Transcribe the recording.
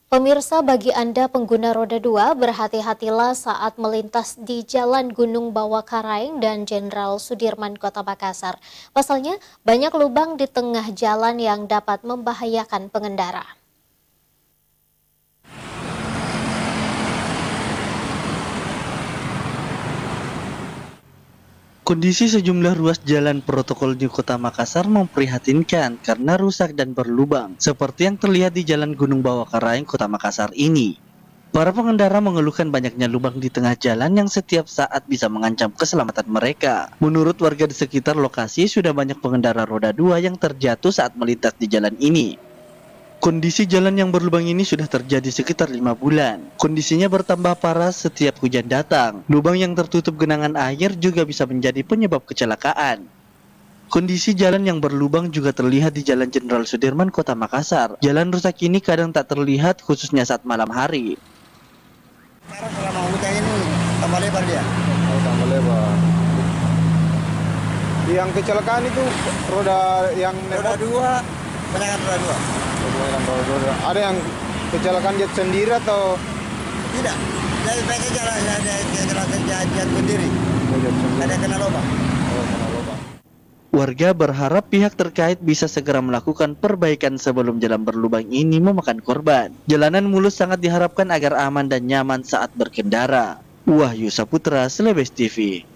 Pemirsa, bagi Anda pengguna roda 2, berhati-hatilah saat melintas di Jalan Gunung Bawakaraeng dan Jenderal Sudirman, Kota Makassar. Pasalnya, banyak lubang di tengah jalan yang dapat membahayakan pengendara. Kondisi sejumlah ruas jalan protokol di Kota Makassar memprihatinkan karena rusak dan berlubang, seperti yang terlihat di Jalan Gunung Bawakaraeng, Kota Makassar ini. Para pengendara mengeluhkan banyaknya lubang di tengah jalan yang setiap saat bisa mengancam keselamatan mereka. Menurut warga di sekitar lokasi, sudah banyak pengendara roda 2 yang terjatuh saat melintas di jalan ini. Kondisi jalan yang berlubang ini sudah terjadi sekitar 5 bulan. Kondisinya bertambah parah setiap hujan datang. Lubang yang tertutup genangan air juga bisa menjadi penyebab kecelakaan. Kondisi jalan yang berlubang juga terlihat di Jalan Jenderal Sudirman, Kota Makassar. Jalan rusak ini kadang tak terlihat, khususnya saat malam hari. Sekarang selama hujan ini tambah lebar dia. Oh, tambah lebar. Yang kecelakaan itu roda yang Roda 2, banyak roda 2. Ada yang kecelakaan jet sendiri atau Tidak, jadi mereka jalan sendiri. Ada yang kena lubang. Warga berharap pihak terkait bisa segera melakukan perbaikan sebelum jalan berlubang ini memakan korban. Jalanan mulus sangat diharapkan agar aman dan nyaman saat berkendara. Wahyu Saputra, Celebes TV.